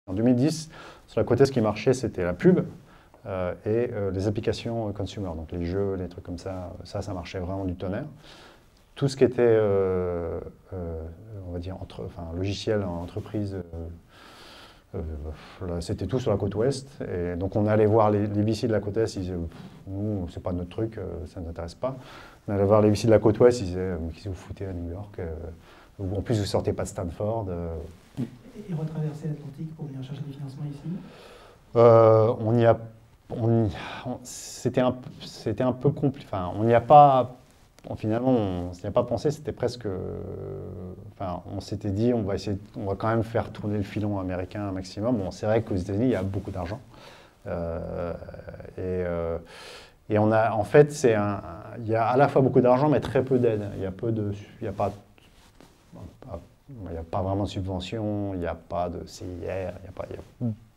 En 2010, sur la côte est, ce qui marchait, c'était la pub et les applications consumer, donc les jeux, les trucs comme ça. Ça marchait vraiment du tonnerre. Tout ce qui était, on va dire, logiciel en entreprise, c'était tout sur la côte ouest. Et donc on allait voir les VC de la côte est, ils disaient, nous, c'est pas notre truc, ça ne nous intéresse pas. On allait voir les VC de la côte ouest, ils disaient, qu'est-ce que vous foutez à New York en plus, vous ne sortez pas de Stanford. Et retraverser l'Atlantique pour venir chercher des financements ici c'était un peu compliqué. Enfin, on n'y a pas. Finalement, on n'y a pas pensé. C'était presque. Enfin, on s'était dit, on va quand même faire tourner le filon américain un maximum. Bon, c'est vrai qu'aux États-Unis, il y a beaucoup d'argent. Et on a, en fait, il y a à la fois beaucoup d'argent, mais très peu d'aide. Il n'y a pas vraiment de subvention, il n'y a pas de CIR, il y a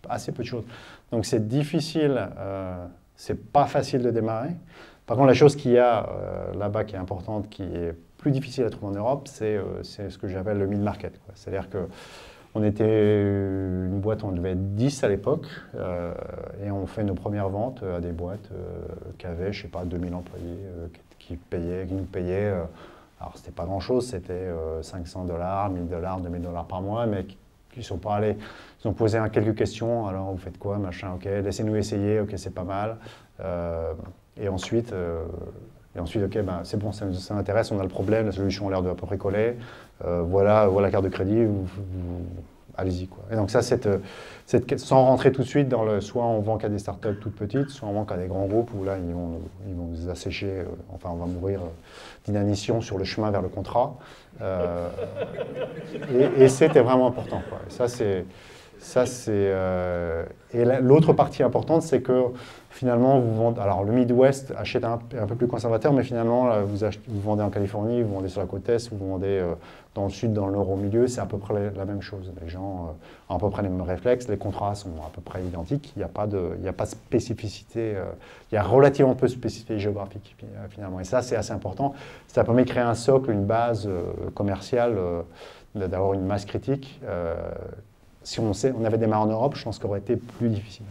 assez peu de choses. Donc c'est difficile, c'est pas facile de démarrer. Par contre, la chose qu'il y a là-bas qui est importante, qui est plus difficile à trouver en Europe, c'est ce que j'appelle le mid-market. C'est-à-dire qu'on était une boîte, on devait être 10 à l'époque, et on fait nos premières ventes à des boîtes qui avaient, je sais pas, 2000 employés, qui nous payaient. Alors, c'était pas grand-chose, c'était $500, $1000, $2000 par mois, mais qui sont pas allés. Ils ont posé quelques questions. Alors, vous faites quoi, machin, ok, laissez-nous essayer, ok, c'est pas mal. Et ensuite, ok, ben, c'est bon, ça m'intéresse, on a le problème, la solution a l'air de à peu près coller. Voilà la carte de crédit, allez-y, quoi. Et donc ça, sans rentrer tout de suite soit on vend qu'à des startups toutes petites, soit on vend qu'à des grands groupes où là, ils vont nous assécher, enfin, on va mourir d'inanition sur le chemin vers le contrat. Et c'était vraiment important, quoi. Et l'autre partie importante, c'est que finalement, vous vendez. Alors, le Midwest achète un peu plus conservateur, mais finalement, vous vendez en Californie, vous vendez sur la côte est, vous vendez dans le sud, dans le nord, au milieu, c'est à peu près la même chose. Les gens ont à peu près les mêmes réflexes, les contrats sont à peu près identiques, il n'y a pas de spécificité, il y a relativement peu de spécificité géographique, finalement. Et ça, c'est assez important. Ça permet de créer un socle, une base commerciale, d'avoir une masse critique. Si on avait démarré en Europe, je pense que ça aurait été plus difficile.